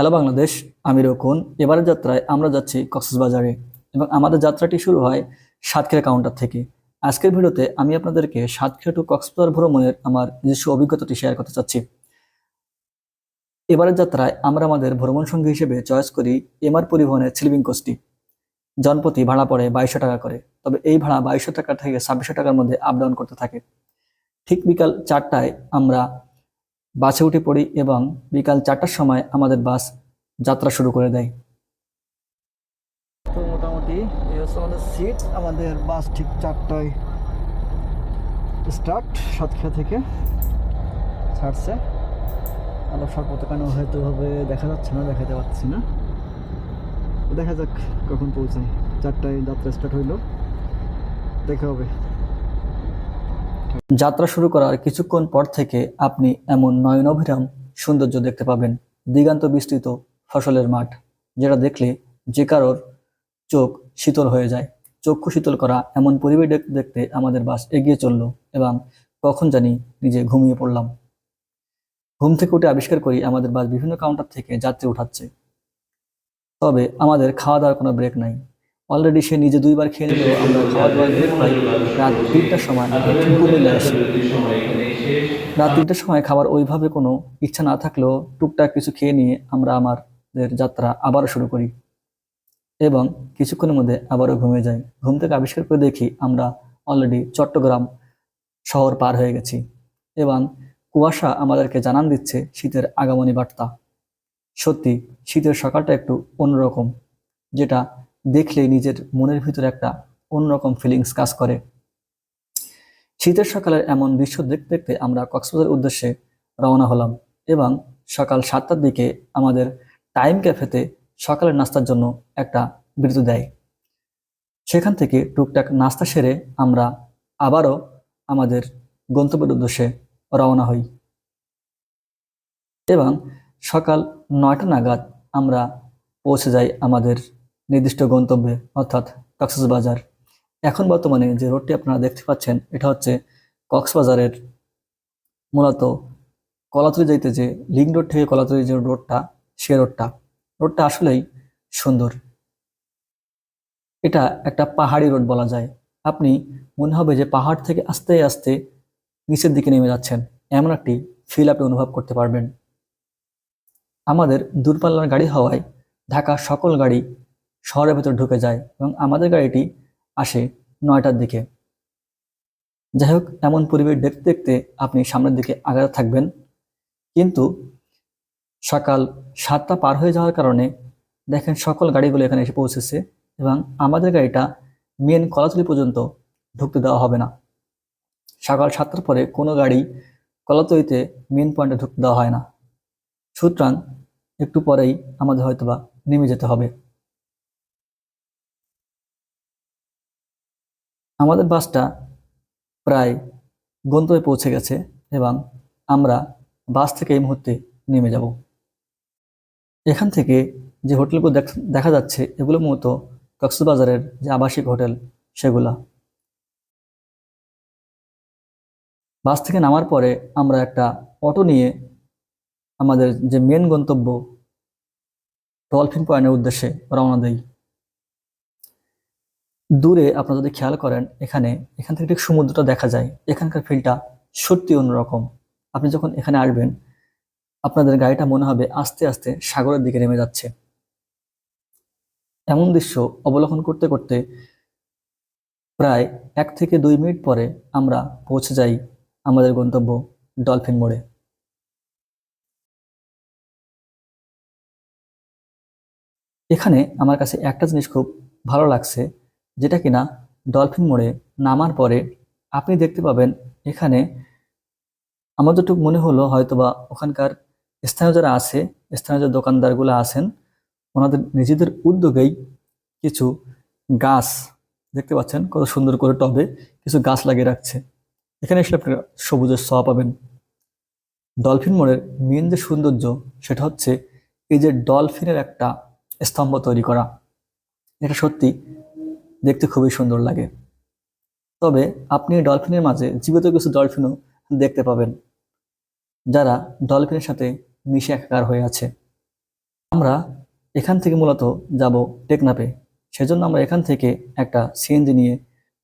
Hello Bangladesh, আমি রকুন। এবারের যাত্রায় আমরা যাচ্ছি কক্সবাজারে এবং আমাদের যাত্রাটি শুরু হয় সাতক্ষীরা কাউন্টার থেকে। আজকের ভিডিওতে আমি আপনাদেরকে সাতক্ষীরা টু কক্সবাজার ভ্রমণের আমার নিজস্ব অভিজ্ঞতাটি শেয়ার করতে চাচ্ছি। এবারের যাত্রায় আমরা আমাদের ভ্রমণ সঙ্গী হিসেবে চয়েস করি এমআর পরিবহনের সিলভিং কোচটি। জনপ্রতি ভাড়া পড়ে 2200 টাকা করে, তবে এই ভাড়া 2200 টাকা থেকে 2600 টাকার মধ্যে আপ ডাউন করতে থাকে। ঠিক বিকাল 4টায় আমরা বাসে উঠে পড়ি এবং বিকাল 4টার সময় আমাদের বাস যাত্রা শুরু করে দেয়। তো মোটামুটি এই হচ্ছে আমাদের সিট। আমাদের বাস ঠিক 4টায় স্টার্ট সাতক্ষীরা থেকে ছাড়ছে। আলো স্বল্পতা কেন হয়তো ভাবে দেখা যাচ্ছে না, দেখাতে পারছি না। দেখা যাক কখন পৌঁছায়। 4টায় যাত্রা স্টার্ট হইলো, দেখা হবে। যাত্রা শুরু করার কিছুক্ষণ পর থেকে আপনি এমন নয়নাভিরাম সৌন্দর্য দেখতে পাবেন। দিগান্ত বিস্তৃত ফসলের মাঠ, যেটা দেখলে যে কারোর চোখ শীতল হয়ে যায়। চক্ষু শীতল করা এমন পরিবেশ দেখতে আমাদের বাস এগিয়ে চলল এবং কখন জানি নিজে ঘুমিয়ে পড়লাম। ঘুম থেকে উঠে আবিষ্কার করি আমাদের বাস বিভিন্ন কাউন্টার থেকে যাত্রী উঠাচ্ছে, তবে আমাদের খাওয়া দাওয়ার কোনো ব্রেক নাই। অলরেডি সে নিজে 2বার খেয়ে নিলেও আমরা খাওয়া দাওয়ার ব্রেক পাই রাত 3টার সময় কুমিল্লা আসি। রাত 3টার সময় খাবার ওইভাবে কোনো ইচ্ছা না থাকলেও টুকটাক কিছু খেয়ে নিয়ে আমরা আমাদের যাত্রা আবারও শুরু করি এবং কিছুক্ষণের মধ্যে আবারও ঘুমিয়ে যাই। ঘুম থেকে আবিষ্কার করে দেখি আমরা অলরেডি চট্টগ্রাম শহর পার হয়ে গেছি এবং কুয়াশা আমাদেরকে জানান দিচ্ছে শীতের আগমনী বার্তা। সত্যি শীতের সকালটা একটু অন্যরকম, যেটা দেখলে নিজের মনের ভিতরে একটা অন্যরকম ফিলিংস কাজ করে। শীতের সকালের এমন দৃশ্য দেখতে দেখতে আমরা কক্সবাজারের উদ্দেশ্যে রওনা হলাম এবং সকাল 7টার দিকে আমাদের টাইম ক্যাফেতে সকালের নাস্তার জন্য একটা বিরতি দেয়। সেখান থেকে টুকটাক নাস্তা সেরে আমরা আবারও আমাদের গন্তব্যের উদ্দেশ্যে রওনা হই এবং সকাল 9টা নাগাদ আমরা পৌঁছে যাই আমাদের নির্দিষ্ট গন্তব্যে, অর্থাৎ কক্সবাজার। এখন বর্তমানে যে রোডটি আপনারা দেখতে পাচ্ছেন, এটা হচ্ছে কক্সবাজারের মূলত কলাতলি যাইতে যে লিংক রোড থেকে কলাতলি যে রোডটা, সে রোডটা আসলেই সুন্দর। এটা একটা পাহাড়ি রোড বলা যায়। আপনি মনে হবে যে পাহাড় থেকে আস্তে আস্তে নিচের দিকে নেমে যাচ্ছেন, এমন একটি ফিল আপনি অনুভব করতে পারবেন। আমাদের দূরপাল্লার গাড়ি হওয়ায় ঢাকা সকল গাড়ি শহরের ভেতর ঢুকে যায় এবং আমাদের গাড়িটি আসে 9টার দিকে। যাই হোক, এমন পরিবেশ দেখতে দেখতে আপনি সামনের দিকে আগাতে থাকবেন, কিন্তু সকাল 7টা পার হয়ে যাওয়ার কারণে দেখেন সকল গাড়িগুলো এখানে এসে পৌঁছেছে এবং আমাদের গাড়িটা মেন কলাতলি পর্যন্ত ঢুকতে দেওয়া হবে না। সকাল 7টার পরে কোনো গাড়ি কলাতলিতে মেন পয়েন্টে ঢুকতে দেওয়া হয় না, সুতরাং একটু পরেই আমাদের হয়তোবা নেমে যেতে হবে। আমাদের বাসটা প্রায় গন্তব্যে পৌঁছে গেছে এবং আমরা বাস থেকে এই মুহূর্তে নেমে যাব। এখান থেকে যে হোটেলগুলো দেখা যাচ্ছে, এগুলো মূলত কক্সবাজারের যে আবাসিক হোটেল সেগুলা। বাস থেকে নামার পরে আমরা একটা অটো নিয়ে আমাদের যে মেন গন্তব্য ডলফিন পয়েন্টের উদ্দেশ্যে রওনা দেই। দূরে আপনারা যদি খেয়াল করেন, এখান থেকে ঠিক সমুদ্রটা দেখা যায়। এখানকার ফিলটা সত্যি অন্যরকম। আপনি যখন এখানে আসবেন, আপনাদের গাড়িটা মনে হবে আস্তে আস্তে সাগরের দিকে নেমে যাচ্ছে। এমন দৃশ্য অবলোকন করতে করতে প্রায় 1 থেকে 2 মিনিট পরে আমরা পৌঁছে যাই আমাদের গন্তব্য ডলফিন মোড়ে। এখানে আমার কাছে একটা জিনিস খুব ভালো লাগছে, যেটা কিনা ডলফিন মোড়ে নামার পরে আপনি দেখতে পাবেন এখানে আমার যতটুকু মনে হলো হয়তোবা ওখানকার স্থানীয় যারা আছে, স্থানীয় যে দোকানদারগুলো আছেন, ওনাদের নিজেদের উদ্যোগেই কিছু গাছ দেখতে পাচ্ছেন কত সুন্দর করে টবে কিছু গাছ লাগিয়ে রাখছে। এখানে এসে আপনি সবুজের ছোঁয়া পাবেন। ডলফিন মোড়ের মেন যে সৌন্দর্য, সেটা হচ্ছে এই যে ডলফিনের একটা স্তম্ভ তৈরি করা। এটা সত্যি দেখতে খুবই সুন্দর লাগে। তবে আপনি ডলফিনের মাঝে জীবিত কিছু ডলফিনও দেখতে পাবেন, যারা ডলফিনের সাথে মিশে একাকার হয়ে আছে। আমরা এখান থেকে মূলত যাব টেকনাফে। সেজন্য আমরা এখান থেকে একটা সিএনজি নিয়ে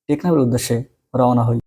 টেকনাফের উদ্দেশ্যে রওনা হই।